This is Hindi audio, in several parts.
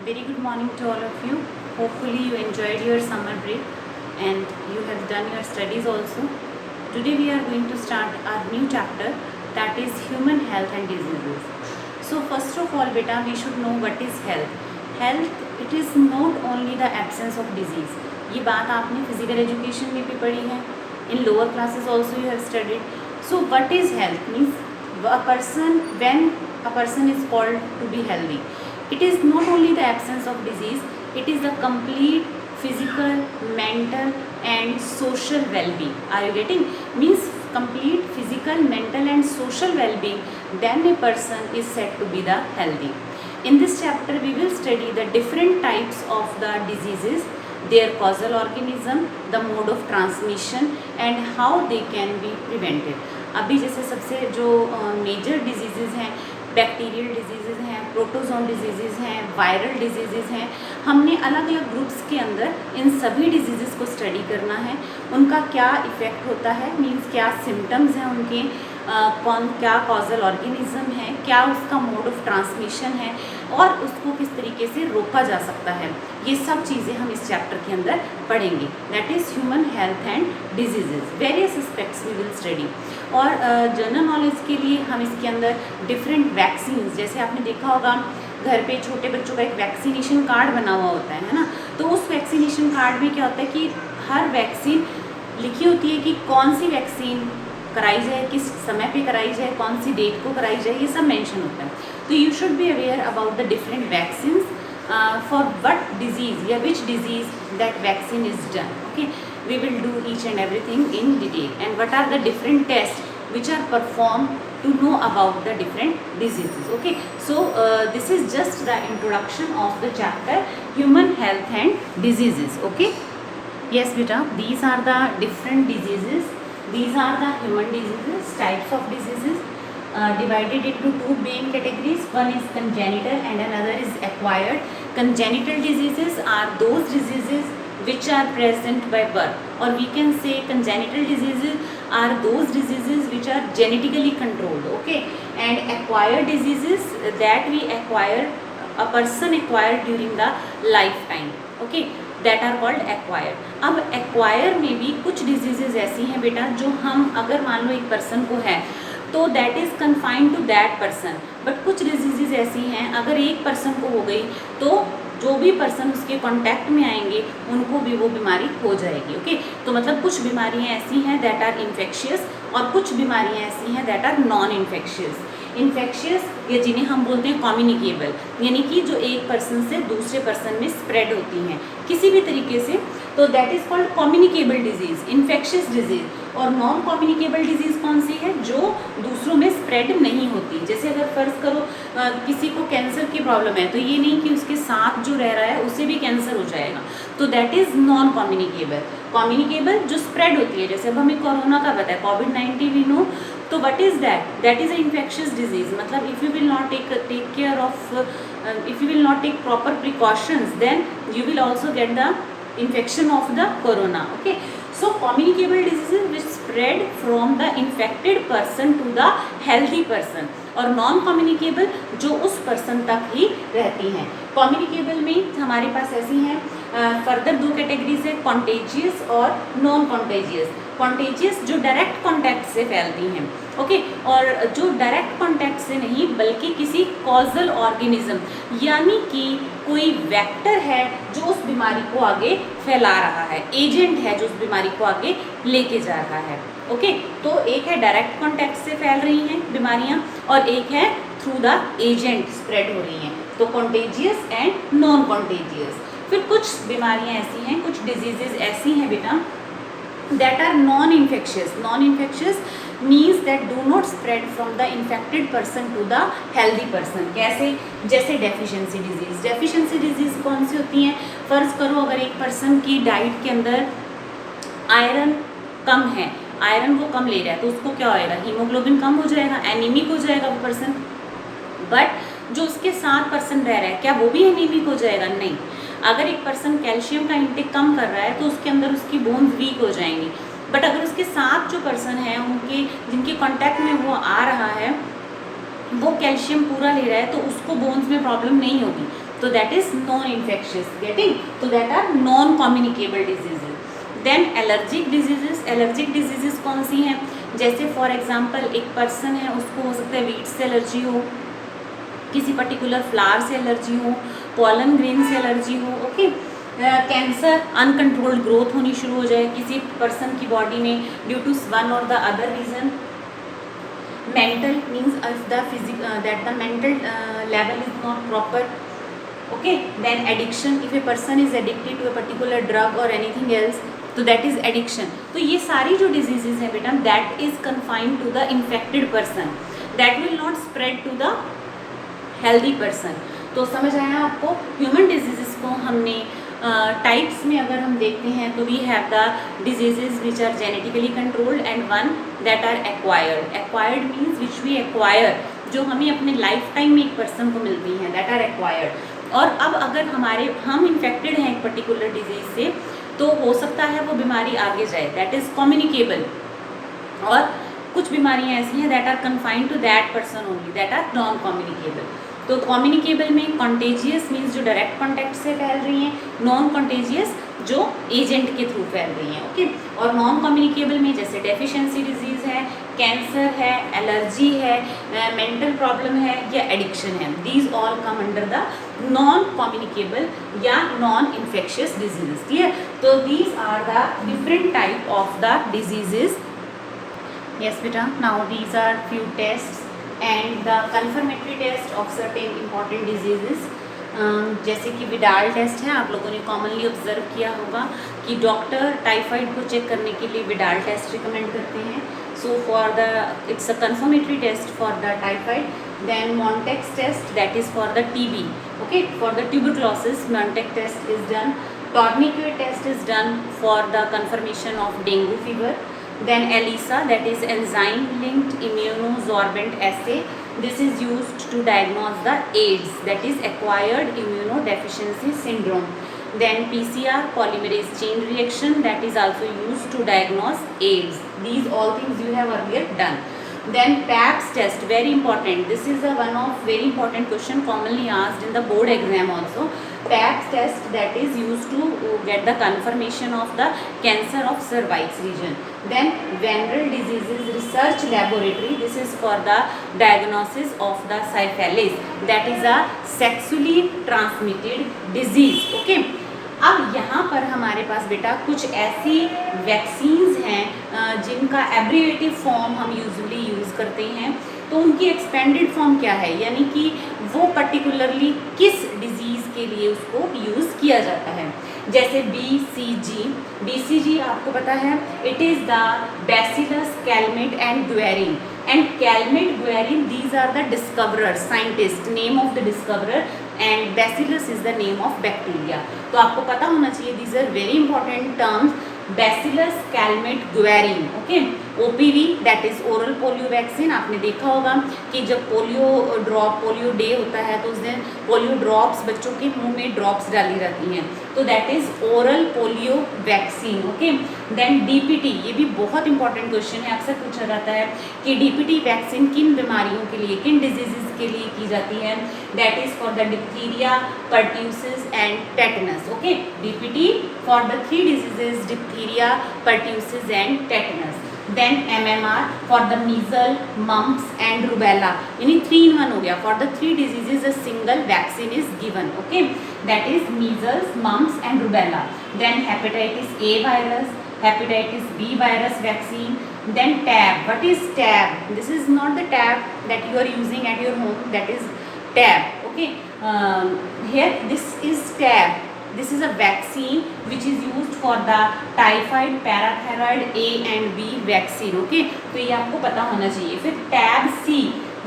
Very good morning to all of you. Hopefully you enjoyed your summer break and you have done your studies also. Today we are going to start our new chapter, that is human health and diseases. So first of all beta, we should know what is health. Health, it is not only the absence of disease. ये बात आपने फिजिकल एजुकेशन में भी पढ़ी है, in lower classes also you have studied. So what is health means a person, when a person is called to be healthy, it is not only the absence of disease, it is the complete physical, mental and social well-being. Are you getting? Means complete physical, mental and social well-being, then a person is said to be the healthy. In this chapter we will study the different types of the diseases, their causal organism, the mode of transmission and how they can be prevented. अभी जैसे सबसे जो मेजर डिजीज़ हैं, बैक्टीरियल डिजीज़ हैं, प्रोटोजोन डिजीज़ हैं, वायरल डिजीज़ हैं, हमने अलग अलग ग्रुप्स के अंदर इन सभी डिजीज़ को स्टडी करना है. उनका क्या इफ़ेक्ट होता है, मीन्स क्या सिम्टम्स हैं उनके, क्या कॉजल ऑर्गेनिज्म है, क्या उसका मोड ऑफ ट्रांसमिशन है और उसको किस तरीके से रोका जा सकता है. ये सब चीज़ें हम इस चैप्टर के अंदर पढ़ेंगे. That is human health and disease, various aspects we will study. और जनरल नॉलेज के लिए हम इसके अंदर डिफरेंट वैक्सीन, जैसे आपने देखा होगा घर पे छोटे बच्चों का एक वैक्सीनेशन कार्ड बना हुआ होता है ना, तो उस वैक्सीनेशन कार्ड में क्या होता है कि हर वैक्सीन लिखी होती है कि कौन सी वैक्सीन कराई जाए, किस समय पे कराई जाए, कौन सी डेट को कराई जाए, ये सब मेंशन होता है. तो you should be aware about the different vaccines for what disease या which disease that vaccine is done. Okay, we will do each and everything in detail and what are the different tests which are performed to know about the different diseases. Okay, so this is just the introduction of the chapter human health and diseases. Okay, yes beta, these are the different diseases, these are the human diseases, types of diseases divided into two main categories. One is congenital and another is acquired. Congenital diseases are those diseases which are present by birth, or we can say congenital diseases are those diseases which are genetically controlled. Okay, and acquired diseases that we acquire, a person acquired during the lifetime. Okay, that are called acquired. अब acquire में भी कुछ diseases ऐसी हैं बेटा जो हम अगर मान लो एक person को है तो that is confined to that person, but कुछ diseases ऐसी हैं अगर एक person को हो गई तो जो भी पर्सन उसके कांटेक्ट में आएंगे उनको भी वो बीमारी हो जाएगी. ओके, तो मतलब कुछ बीमारियां ऐसी हैं दैट आर इन्फेक्शियस और कुछ बीमारियां ऐसी हैं that are non infectious. Infectious या जिन्हें हम बोलते हैं कम्युनिकेबल, यानी कि जो एक पर्सन से दूसरे पर्सन में स्प्रेड होती हैं किसी भी तरीके से, तो that is called communicable disease, infectious disease. और नॉन कम्युनिकेबल डिजीज़ कौन सी है, जो दूसरों में स्प्रेड नहीं होती. जैसे अगर फ़र्ज़ करो किसी को कैंसर की प्रॉब्लम है तो ये नहीं कि उसके साथ जो रह रहा है उसे भी कैंसर हो जाएगा, तो that is non communicable. Communicable जो स्प्रेड होती है, जैसे अब हमें कोरोना का पता है, कोविड-19 वी नो, तो what is that, that is a infectious disease. मतलब if you will not take care of, if you will not take proper precautions then you will also get the infection of the corona. Okay, so communicable diseases which spread from the infected person to the healthy person, और नॉन कम्युनिकेबल जो उस पर्सन तक ही रहती हैं. कम्युनिकेबल में हमारे पास ऐसी हैं फर्दर दो कैटेगरीज है, कॉन्टेजियस और नॉन कॉन्टेजियस. कॉन्टेजियस जो डायरेक्ट कॉन्टैक्ट से फैलती हैं. ओके, और जो डायरेक्ट कॉन्टैक्ट से नहीं बल्कि किसी कॉजल ऑर्गेनिज्म यानी कि कोई वेक्टर है जो उस बीमारी को आगे फैला रहा है, एजेंट है जो उस बीमारी को आगे लेके जा रहा है. ओके, तो एक है डायरेक्ट कॉन्टैक्ट से फैल रही हैं बीमारियां और एक है थ्रू द एजेंट स्प्रेड हो रही हैं, तो कॉन्टेजियस एंड नॉन कॉन्टेजियस. फिर कुछ बीमारियां ऐसी हैं, कुछ डिजीजेज ऐसी हैं बेटा that are non-infectious. Non-infectious means that do not spread from the infected person to the healthy person. कैसे, जैसे डेफिशिएंसी डिजीज़. डेफिशिएंसी डिजीज़ कौन सी होती हैं, फ़र्ज़ करो अगर एक पर्सन की डाइट के अंदर आयरन कम है, आयरन वो कम ले रहा है तो उसको क्या होएगा, हीमोग्लोबिन कम हो जाएगा, एनीमिक हो जाएगा वो पर्सन. बट जो उसके साथ पर्सन रह रहा है क्या वो भी एनीमिक हो जाएगा, नहीं. अगर एक पर्सन कैल्शियम का इंटेक कम कर रहा है तो उसके अंदर उसकी बोन्स वीक हो जाएंगी, बट अगर उसके साथ जो पर्सन है उनके जिनके कांटेक्ट में वो आ रहा है वो कैल्शियम पूरा ले रहा है तो उसको बोन्स में प्रॉब्लम नहीं होगी. तो that is non infectious, getting, तो that are non communicable diseases. Then allergic diseases, allergic diseases कौन सी हैं, जैसे फॉर एग्जांपल एक पर्सन है, उसको हो सकता है वीट से एलर्जी हो, किसी पर्टिकुलर फ्लावर से एलर्जी हो, पॉलन ग्रेन से एलर्जी हो, ओके, कैंसर, अनकंट्रोल्ड ग्रोथ होनी शुरू हो जाए किसी पर्सन की बॉडी में ड्यू टू वन और the other reason. Mental means if the that the mental level is not proper, okay. Then addiction, if a person is addicted to a particular drug और एनीथिंग एल्स, तो दैट इज एडिक्शन। तो ये सारी जो डिजीजेज हैं बेटा, that is confined to the infected person, that will not spread to the healthy person. तो समझ आया आपको, ह्यूमन डिजीजेस को हमने टाइप्स में अगर हम देखते हैं तो we have the diseases which are genetically controlled and one that are acquired. Acquired means which we acquire, जो हमें अपने लाइफ टाइम में एक पर्सन को मिलती हैं, दैट आर एक्वायर्ड। और अब अगर हम इन्फेक्टेड हैं एक पर्टिकुलर डिजीज से, तो हो सकता है वो बीमारी आगे जाए, दैट इज़ कम्युनिकेबल। और कुछ बीमारियां ऐसी हैं that are confined to that person only, that are non communicable. तो कम्युनिकेबल में कॉन्टेजियस मीन्स जो डायरेक्ट कॉन्टैक्ट से फैल रही हैं, नॉन कॉन्टेजियस जो एजेंट के थ्रू फैल रही हैं, ओके। और नॉन कम्युनिकेबल में जैसे डेफिशिएंसी डिजीज़ है, कैंसर है, एलर्जी है, मेंटल प्रॉब्लम है या एडिक्शन है, these all come under the non communicable या नॉन इन्फेक्शियस डिजीजेस, क्लियर। तो these are the different type of the diseases. Yes beta, now these are few tests and the confirmatory test of certain important diseases, जैसे कि विडाल टेस्ट है, आप लोगों ने कॉमनली ऑब्जर्व किया होगा कि डॉक्टर टाइफाइड को चेक करने के लिए विडाल टेस्ट रिकमेंड करते हैं। So for the it's a confirmatory test for the typhoid. Then Montek's test, that is for the TB, okay, for the tuberculosis Montek test is done. Tourniquet test is done for the confirmation of dengue fever. Then ELISA, that is enzyme linked immunosorbent assay, this is used to diagnose the AIDS, that is acquired immunodeficiency syndrome. Then PCR, polymerase chain reaction, that is also used to diagnose AIDS. These all things you have earlier done. Then PAPS test, very important, this is a one of very important question commonly asked in the board exam also. PAPS test, that is used to get the confirmation of the cancer of cervix region. Then venereal diseases research laboratory, this is for the diagnosis of the syphilis, that is a sexually transmitted disease, okay. अब यहाँ पर हमारे पास बेटा कुछ ऐसी वैक्सीन्स हैं जिनका एब्रिवेटिव फॉर्म हम यूजुअली यूज़ करते हैं, तो उनकी एक्सपेंडेड फॉर्म क्या है, यानी कि वो पर्टिकुलरली किस डिजीज़ के लिए उसको यूज़ किया जाता है। जैसे BCG आपको पता है, it is the bacillus Calmette and Guerin, and Calmette Guerin these are the discoverer, scientist, name of the discoverer, and bacillus is the name of bacteria. तो आपको पता होना चाहिए, these are very important terms, bacillus Calmette Guerin, okay. OPV, that is oral polio vaccine, आपने देखा होगा कि जब पोलियो डे होता है तो उस दिन पोलियो ड्रॉप्स बच्चों के मुंह में ड्रॉप्स डाली जाती हैं, तो that is oral polio vaccine, okay. Then DPT, ये भी बहुत इंपॉर्टेंट क्वेश्चन है, अक्सर पूछा जाता है कि DPT वैक्सीन किन बीमारियों के लिए, किन डिजीजेस के लिए की जाती है, that is for the diphtheria, pertussis and tetanus, okay. DPT for the 3 diseases, diphtheria, pertussis and tetanus. Then MMR for the measles, mumps and rubella, यानी 3 in 1 हो गया, for the 3 diseases a single vaccine is given, okay, that is measles, mumps and rubella. Then hepatitis A virus, hepatitis B virus vaccine. Then TAB, what is TAB? This is not the tab that you are using at your home, that is TAB, okay. Here this is TAB. This is a vaccine which is used for the typhoid, parathyroid A and B vaccine, okay. तो ये आपको पता होना चाहिए। फिर टैब C,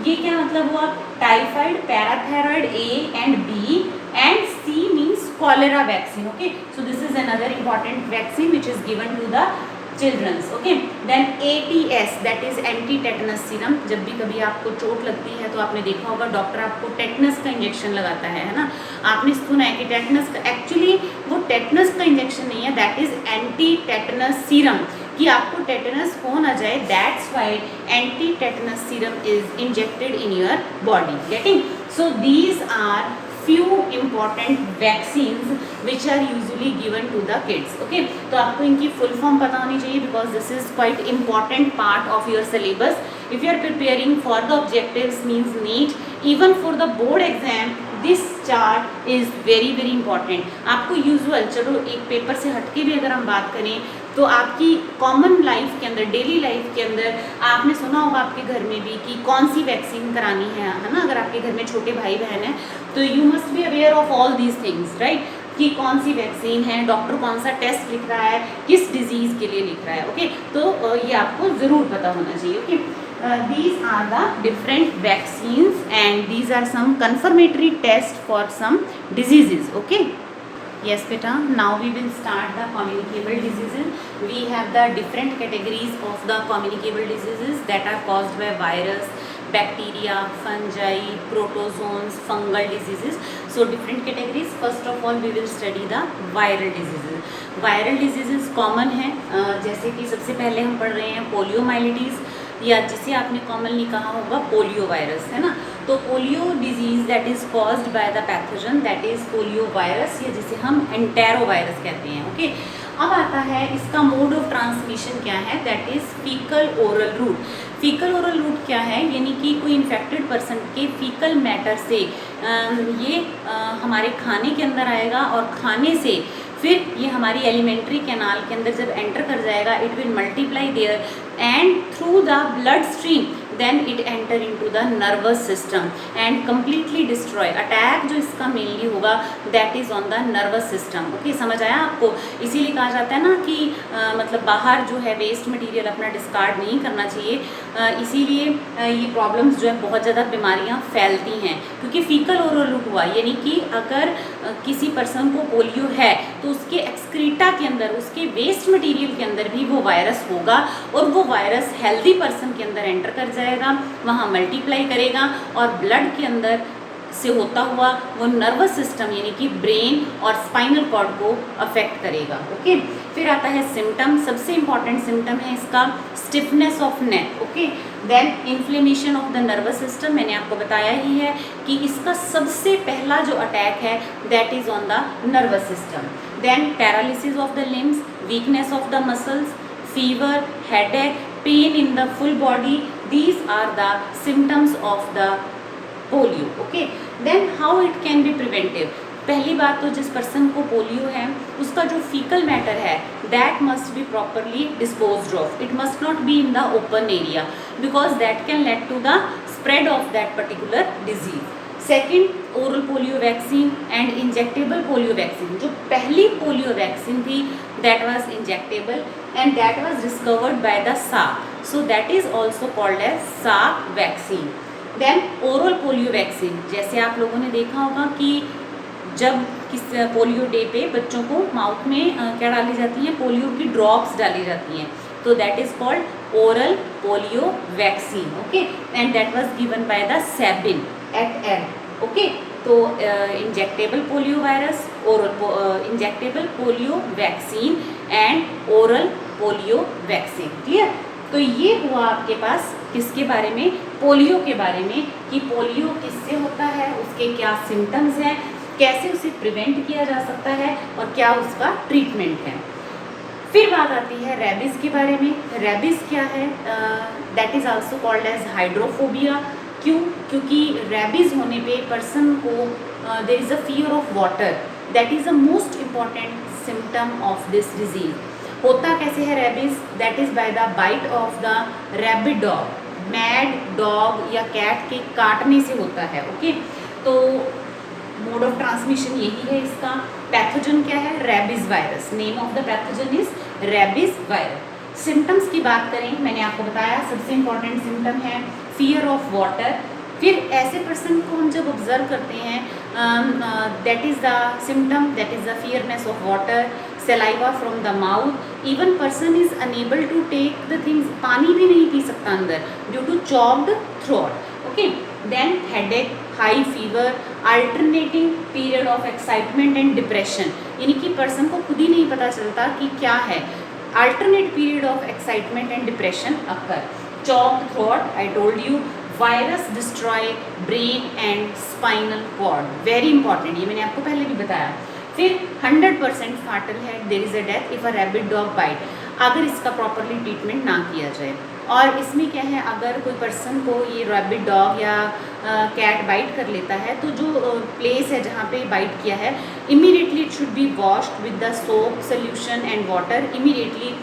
ये क्या मतलब हुआ, typhoid, parathyroid A and B and C means cholera vaccine, okay. So this is another important vaccine which is given to the childrens, okay. Then ATS, that is anti tetanus serum, जब भी कभी आपको चोट लगती है तो आपने देखा होगा डॉक्टर आपको टेटनस का इंजेक्शन लगाता है ना, आपने सुना है कि टेटनस का, एक्चुअली वो टेटनस का इंजेक्शन नहीं है, that is anti tetanus serum, कि आपको टेटनस हो ना जाए, that's why anti tetanus serum is injected in your body, getting. So these are few important vaccines which are usually given to the kids. Okay, तो आपको इनकी full form पता होनी चाहिए because this is quite important part of your syllabus. If you are preparing for the objectives means NEET, even for the board exam, this chart is very very important. आपको usual, चलो एक पेपर से हटके भी अगर हम बात करें तो आपकी कॉमन लाइफ के अंदर, डेली लाइफ के अंदर आपने सुना होगा आपके घर में भी कि कौन सी वैक्सीन करानी है ना। अगर आपके घर में छोटे भाई बहन हैं तो you must be aware of all these things, right, कि कौन सी वैक्सीन है, डॉक्टर कौन सा टेस्ट लिख रहा है, किस डिजीज़ के लिए लिख रहा है। ओके, तो ये आपको ज़रूर पता होना चाहिए। Okay, these are the different vaccines and these are some confirmatory tests for some diseases. Okay, yes beta, now we will start the communicable diseases. We have the different categories of the communicable diseases that are caused by virus, bacteria, fungi, protozoans, fungal diseases. So different categories. First of all we will study the viral diseases. Viral diseases common है, जैसे कि सबसे पहले हम पढ़ रहे हैं पोलियोमाइलिटीज़, या जिसे आपने कॉमनली कहा होगा पोलियो वायरस, है ना। तो polio disease that is caused by the pathogen that is polio virus, या जिसे हम एंटेरो वायरस कहते हैं। ओके, अब आता है इसका मोड ऑफ ट्रांसमिशन क्या है, that is faecal oral root. Faecal oral root क्या है, यानी कि कोई इन्फेक्टेड पर्सन के फीकल मैटर से ये हमारे खाने के अंदर आएगा और खाने से फिर ये हमारी एलिमेंट्री कैनाल के अंदर जब एंटर कर जाएगा, it will multiply there and through the blood stream then it enter into the nervous system and completely destroy. Attack जो इसका मेनली होगा that is on the nervous system. Okay, समझ आया आपको। इसीलिए कहा जाता है ना कि मतलब बाहर जो है वेस्ट मटेरियल अपना डिस्कार्ड नहीं करना चाहिए, इसीलिए ये प्रॉब्लम्स जो है बहुत ज़्यादा बीमारियाँ फैलती हैं, क्योंकि फीकल ओरल रूट हुआ, यानी कि अगर किसी पर्सन को पोलियो है तो उसके एक्सक्रीटा के अंदर, उसके वेस्ट मटेरियल के अंदर भी वो वायरस होगा और वो वायरस हेल्दी पर्सन के अंदर एंटर कर जाएगा, वहाँ मल्टीप्लाई करेगा और ब्लड के अंदर से होता हुआ वो नर्वस सिस्टम यानी कि ब्रेन और स्पाइनल कॉर्ड को अफेक्ट करेगा। ओके, फिर आता है सिम्टम। सबसे इम्पॉर्टेंट सिम्टम है इसका stiffness of neck. Okay, then inflammation of the nervous system, मैंने आपको बताया ही है कि इसका सबसे पहला जो अटैक है that is on the nervous system. Then paralysis of the limbs, weakness of the muscles, fever, headache, pain in the full body, these are the symptoms of the polio. Okay, then how it can be preventive? पहली बात तो जिस पर्सन को पोलियो है उसका जो फीकल मैटर है that must be properly disposed of. It must not be in the open area because that can lead to the spread of that particular disease. Second, oral polio vaccine and injectable polio vaccine. जो पहली पोलियो वैक्सीन थी that was injectable and that was discovered by the Salk, so that is also called as Salk vaccine. Then oral polio vaccine, जैसे आप लोगों ने देखा होगा कि जब किस पोलियो डे पे बच्चों को माउथ में क्या डाली जाती हैं, पोलियो की ड्रॉप्स डाली जाती हैं, तो that is called oral polio vaccine. Okay, and that was given by the Sabin et al. Okay, तो injectable polio virus, oral injectable polio vaccine and oral polio vaccine. Clear? तो ये हुआ आपके पास किसके बारे में, पोलियो के बारे में, कि पोलियो किससे होता है, उसके क्या सिम्टम्स हैं, कैसे उसे प्रिवेंट किया जा सकता है और क्या उसका ट्रीटमेंट है। फिर बात आती है रेबीज़ के बारे में। रेबीज़ क्या है, that is also called as hydrophobia. क्यों? क्योंकि रेबीज़ होने पे पर्सन को there is a fear of water, that is the most important symptom of this disease. होता कैसे है rabies, that is by the bite of the rabid dog, mad dog या कैट के काटने से होता है। ओके, तो मोड ऑफ ट्रांसमिशन यही है इसका। पैथोजन क्या है, rabies virus, name of the pathogen is rabies virus. Symptoms की बात करें, मैंने आपको बताया सबसे इम्पॉर्टेंट सिम्टम है फियर ऑफ वाटर। फिर ऐसे पर्सन को हम जब ऑब्जर्व करते हैं that is the symptom, that is the fearness of water, saliva from the mouth, even person is unable to take the things, पानी भी नहीं पी सकता अंदर due to choked throat. Okay, then headache, high fever, alternating period of excitement and depression, यानी कि पर्सन को खुद ही नहीं पता चलता कि क्या है। Alternate period of excitement and depression occur. Choked throat, I told you, virus destroy brain and spinal cord, very important, ये मैंने आपको पहले भी बताया। फिर 100% फाटल है, there is a death if a rabbit dog bite, अगर इसका प्रॉपरली ट्रीटमेंट ना किया जाए। और इसमें क्या है, अगर कोई पर्सन को ये रैबिट डॉग या कैट बाइट कर लेता है तो जो प्लेस है जहाँ पे बाइट किया है, immediately it should be washed with the soap solution and water immediately,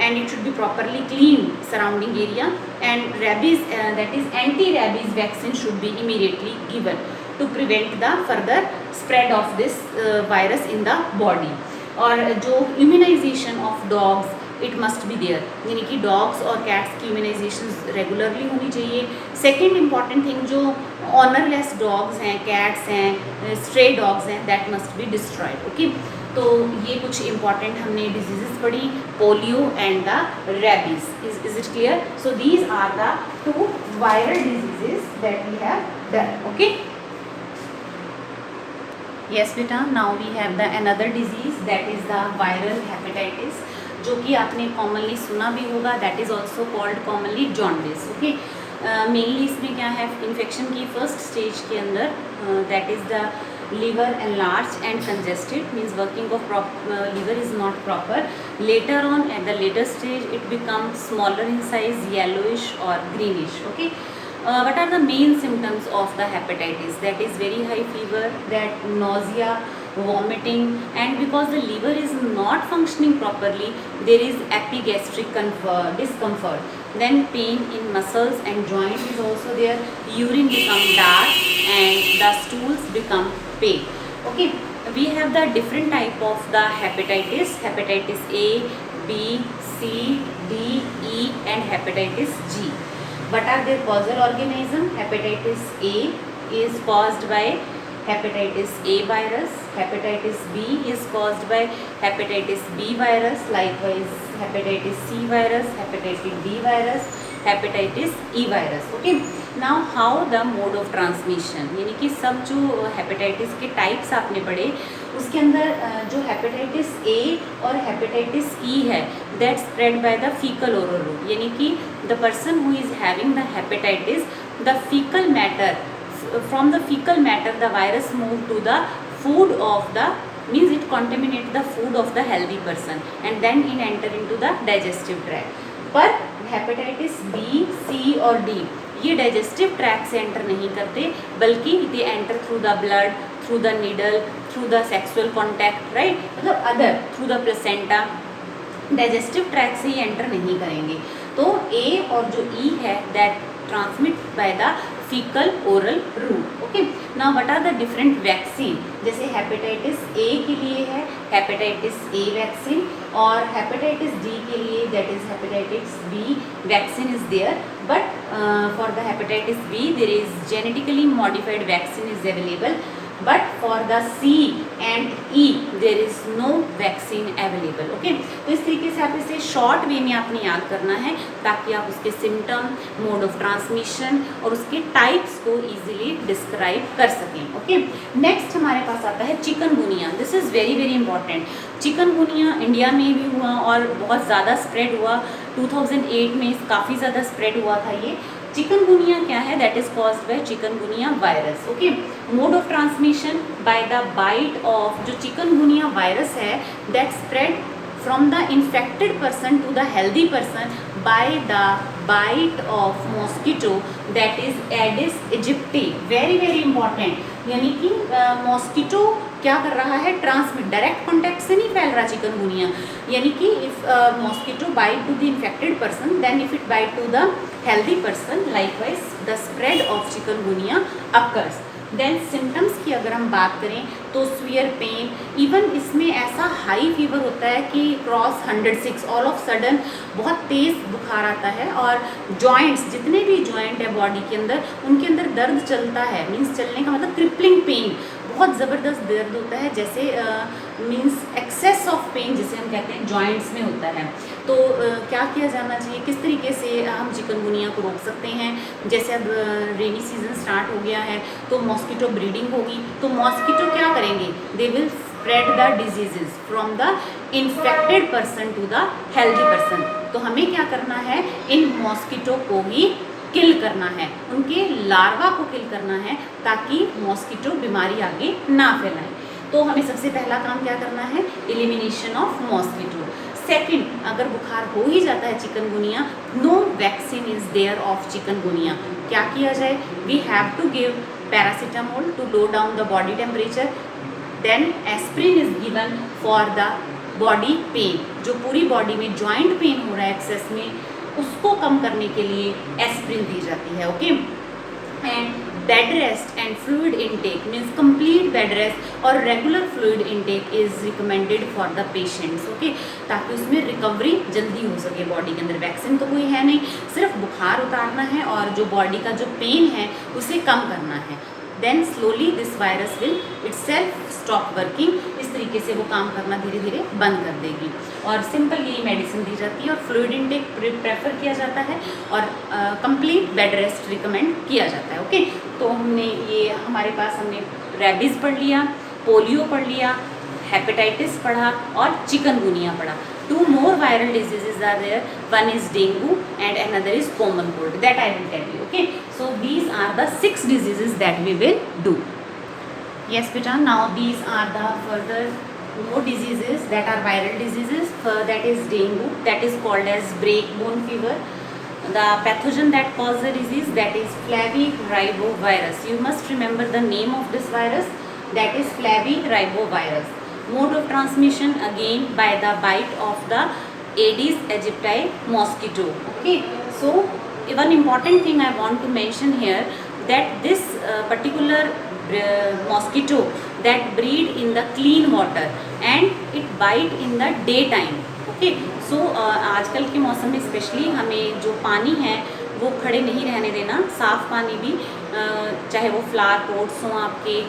and it should be properly cleaned surrounding area, and rabies that is anti-rabies vaccine should be immediately given to prevent the further spread of this virus in the body. और जो immunization of dogs it must be there, यानी कि डॉग्स और कैट्स की इम्यूनाइजेशन रेगुलरली होनी चाहिए। सेकेंड इंपॉर्टेंट थिंग, जो ऑनरलेस डॉग्स हैं, कैट्स हैं, स्ट्रे डॉग्स हैं, that must be destroyed. Okay, तो ये कुछ इंपॉर्टेंट हमने डिजीजेस पढ़ी, polio and the rabies. Is it clear? So these are the 2 viral diseases that we have done. Okay, yes बेटा, now we have the another disease that is the viral hepatitis, जो कि आपने कॉमनली सुना भी होगा, that is also called commonly jaundice. Okay, mainly इसमें क्या है, इन्फेक्शन की फर्स्ट स्टेज के अंदर that is the liver enlarged and congested, means working of liver is not proper. Later on, at the later stage, it becomes smaller in size, yellowish or greenish. Okay, what are the main symptoms of the hepatitis? That is very high fever, that nausea, vomiting, and because the liver is not functioning properly, there is epigastric discomfort. Then pain in muscles and joints is also there. Urine become dark and the stools become pale. Okay, we have the different type of the hepatitis: hepatitis A, B, C, D, E, and hepatitis G. What are their causal organism? Hepatitis A is caused by hepatitis A virus. Hepatitis B is caused by hepatitis B virus. Likewise, hepatitis C virus, hepatitis D virus, hepatitis E virus. Okay. Now how the mode of transmission, यानी कि सब जो हेपेटाइटिस के टाइप्स आपने पढ़े, उसके अंदर जो हेपेटाइटिस ए और हेपेटाइटिस ई है, that spread by the faecal oral root, यानी कि the person who is having the hepatitis, the faecal matter, from the fecal matter the virus move to the food of the, means it contaminate the food of the healthy person and then it enter into the digestive tract. पर हेपेटाइटिस बी, सी और डी ये डाइजेस्टिव ट्रैक से एंटर नहीं करते, बल्कि they enter through the blood, through the needle, through the sexual contact, right, मतलब other, through the placenta, digestive tract से ही एंटर नहीं करेंगे। तो ए और जो ई है that transmit by the faecal oral route. Okay, now what are the different vaccine, जैसे हेपेटाइटिस ए के लिए है हेपेटाइटिस ए वैक्सीन, और हेपेटाइटिस डी के लिए that is hepatitis B vaccine is there, but for the hepatitis B there is genetically modified vaccine is available, but for the C and E there is no vaccine available. Okay, तो इस तरीके से आप इसे शॉर्ट वे में आपने याद करना है ताकि आप उसके सिम्टम, मोड ऑफ ट्रांसमिशन और उसके टाइप्स को इजीली डिस्क्राइब कर सकें। ओके, नेक्स्ट हमारे पास आता है chikungunya. This is very very important. Chikungunya India में भी हुआ और बहुत ज़्यादा स्प्रेड हुआ, 2008 में काफ़ी ज़्यादा स्प्रेड हुआ था ये। चिकनगुनिया क्या है, that is caused by chikungunya virus. Okay, mode of transmission by the bite of, जो चिकनगुनिया वायरस है that spread from the infected person to the healthy person by the bite of mosquito that is Aedes aegypti. Very very important, यानी कि मॉस्किटो क्या कर रहा है, ट्रांसमिट, डायरेक्ट कॉन्टैक्ट से नहीं फैल रहा चिकनगुनिया, यानी कि if mosquito bite to the infected person then if it bite to the healthy person, likewise the spread of chikungunya occurs. Then symptoms की अगर हम बात करें तो स्वियर पेन, इवन इसमें ऐसा हाई फीवर होता है कि क्रॉस 106, ऑल ऑफ सडन बहुत तेज़ बुखार आता है, और जॉइंट्स, जितने भी जॉइंट है बॉडी के अंदर उनके अंदर दर्द चलता है, मीन्स चलने का मतलब क्रिपलिंग पेन, बहुत ज़बरदस्त दर्द होता है, जैसे मीन्स एक्सेस ऑफ पेन जिसे हम कहते हैं जॉइंट्स में होता है। तो क्या किया जाना चाहिए, किस तरीके से हम चिकनगुनिया को रोक सकते हैं। जैसे अब रेनी सीजन स्टार्ट हो गया है तो मॉस्किटो ब्रीडिंग होगी, तो मॉस्किटो क्या करेंगे, they will spread the diseases from the infected person to the healthy person. तो हमें क्या करना है, इन मॉस्किटो को ही किल करना है, उनके लार्वा को किल करना है ताकि मॉस्किटो बीमारी आगे ना फैलाए। तो हमें सबसे पहला काम क्या करना है, एलिमिनेशन ऑफ मॉस्किटो। सेकंड, अगर बुखार हो ही जाता है chikungunya, no vaccine is there of chikungunya, क्या किया जाए, we have to give paracetamol to low down the body temperature, then aspirin is given for the body pain, जो पूरी बॉडी में जॉइंट पेन हो रहा है एक्सेस में, उसको कम करने के लिए एस्प्रिन दी जाती है। Okay, and bed rest and fluid intake means complete bed rest और regular fluid intake is recommended for the patients. Okay, ताकि उसमें रिकवरी जल्दी हो सके बॉडी के अंदर। वैक्सीन तो कोई है नहीं, सिर्फ बुखार उतारना है और जो बॉडी का जो पेन है उसे कम करना है। Then slowly this virus will itself stop working, इस तरीके से वो काम करना धीरे धीरे बंद कर देगी। और सिंपल यही मेडिसिन दी जाती है और फ्लूइड इनटेक प्रेफर किया जाता है और कंप्लीट बेड रेस्ट रिकमेंड किया जाता है। ओके, तो हमने ये हमारे पास हमने रेबीज़ पढ़ लिया, पोलियो पढ़ लिया, हेपेटाइटिस पढ़ा और चिकनगुनिया पढ़ा। Two more viral diseases are there. One is dengue and another is common cold. That I will tell you. Okay. So these are the 6 diseases that we will do. Yes, beta. Now these are the further more diseases that are viral diseases. That is dengue. That is called as breakbone fever. The pathogen that causes the disease, that is flaviriovirus. You must remember the name of this virus. That is flaviriovirus. Mode of transmission again by the bite of the Aedes aegypti mosquito. Okay, so one important thing I want to mention here, that this particular mosquito that breed in the clean water and it bite in the daytime. Okay, so आजकल के मौसम में स्पेशली हमें जो पानी है वो खड़े नहीं रहने देना, साफ़ पानी भी, चाहे वो फ्लावर पॉट्स हों आपके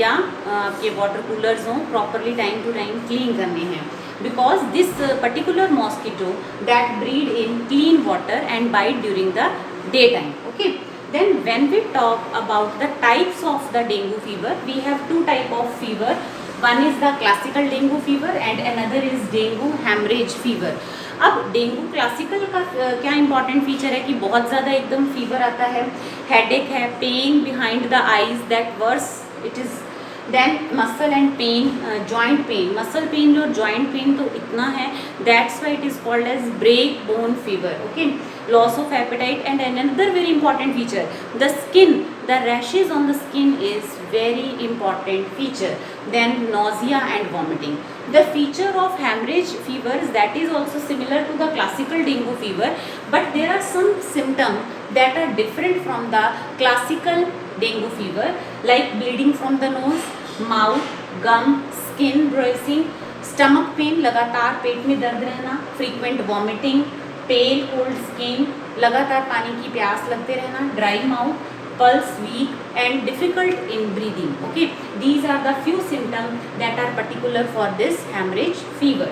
या आपके वाटर कूलर्स हों, properly time to time clean करने हैं, because this particular mosquito that breed in clean water and bite during the day time. Okay, then when we talk about the types of the dengue fever, we have 2 type of fever. One is the classical dengue fever and another is dengue hemorrhage fever. अब डेंगू क्लासिकल का क्या इंपॉर्टेंट फीचर है कि बहुत ज़्यादा एकदम फीवर आता है, हेडेक है, pain behind the eyes that worse it is, then muscle and pain, joint pain, muscle pain और जॉइंट पेन तो इतना है, that's why it is called as break bone fever. Okay, loss of appetite and another very important feature, the skin, the rashes on the skin is very important feature, then nausea and vomiting. The feature of hemorrhage fevers, that is also similar to the classical dengue fever, but there are some symptoms that are different from the classical dengue fever, like bleeding from the nose, mouth, gum, skin bruising, stomach pain, लगातार पेट में दर्द रहना, frequent vomiting, pale cold skin, लगातार पानी की प्यास लगते रहना, dry mouth, pulse weak and difficult in breathing. Okay, these are the few symptoms that are particular for this hemorrhage fever.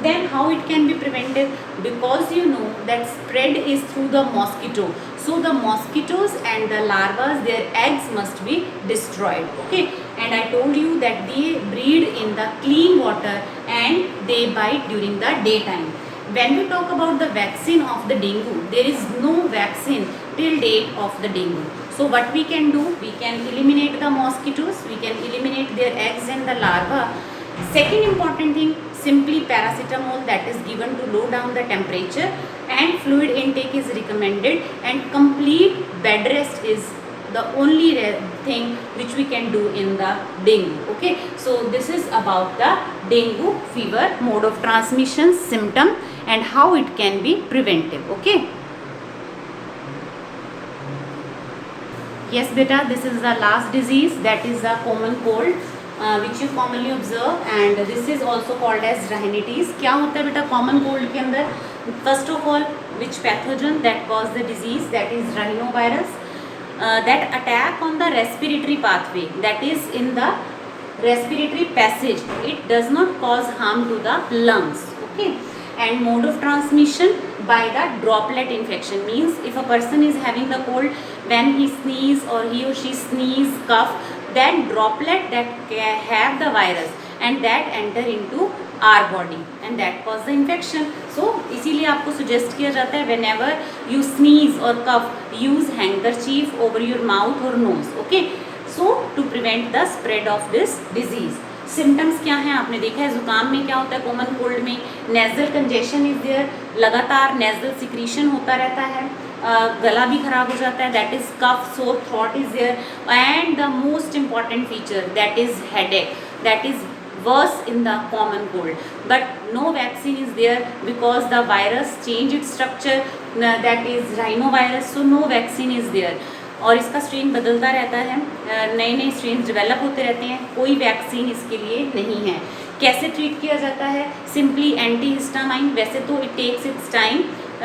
Then how it can be prevented? Because you know that spread is through the mosquito, so the mosquitoes and the larvae, their eggs must be destroyed. Okay, and I told you that they breed in the clean water and they bite during the daytime. When we talk about the vaccine of the dengue, there is no vaccine till date of the dengue. So what we can do? We can eliminate the mosquitoes, we can eliminate their eggs and the larvae. Second important thing, simply paracetamol that is given to low down the temperature, and fluid intake is recommended, and complete bed rest is the only thing which we can do in the dengue. Okay, so this is about the dengue fever, mode of transmission, symptom and how it can be preventive. Okay. Yes beta, this is the last disease, that is the common cold, which you commonly observe, and this is also called as rhinitis. क्या होता है बेटा common cold के अंदर? First of all, which pathogen that cause the disease? That is rhinovirus, that attack on the respiratory pathway, that is in the respiratory passage. It does not cause harm to the lungs. Okay, and mode of transmission by the droplet infection, means if a person is having the cold, when he sneeze or he or she sneeze, cough, that droplet that have the virus and that enter into our body and that cause the infection. So इसीलिए आपको suggest किया जाता है whenever you sneeze or cough, use handkerchief over your mouth or nose. Okay, so to prevent the spread of this disease. Symptoms क्या हैं आपने देखा है, जुकाम में क्या होता है, कॉमन कोल्ड में नेजल कंजेशन इज देयर, लगातार नेजल सिक्रीशन होता रहता है, गला भी खराब हो जाता है, that is cough, sore throat is there, and the most important feature that is headache, that is worse in the common cold, but no vaccine is there because the virus change its structure, that is rhinovirus, so no vaccine is there. और इसका स्ट्रेन बदलता रहता है, नए नए स्ट्रेन डेवलप होते रहते हैं, कोई वैक्सीन इसके लिए नहीं है. कैसे ट्रीट किया जाता है, सिंपली एंटी हिस्टामाइन, वैसे तो it takes its time,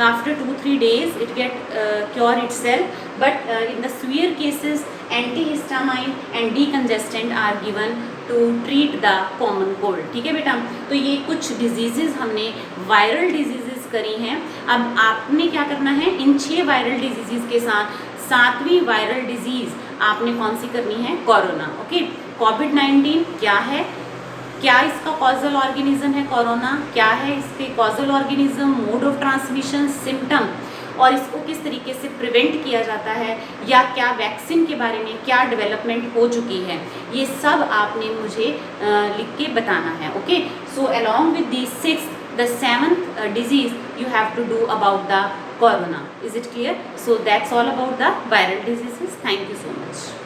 after 2-3 days it get cure itself, but in the severe cases antihistamine and decongestant are given to treat the common cold. ठीक है बेटा, तो ये कुछ डिजीजेस हमने वायरल डिजीजेस करी हैं. अब आपने क्या करना है, इन 6 वायरल डिजीजेस के साथ 7वीं वायरल डिजीज आपने कौन सी करनी है, कोरोना. ओके, कोविड-19 क्या है, क्या इसका कॉजल ऑर्गेनिज्म है कोरोना, क्या है इसके causal organism, mode of transmission, symptom, और इसको किस तरीके से प्रिवेंट किया जाता है, या क्या वैक्सीन के बारे में क्या डेवलपमेंट हो चुकी है, ये सब आपने मुझे लिख के बताना है. Okay, so along with the 6th, the 7th disease you have to do about the corona. Is it clear? So that's all about the viral diseases. Thank you so much.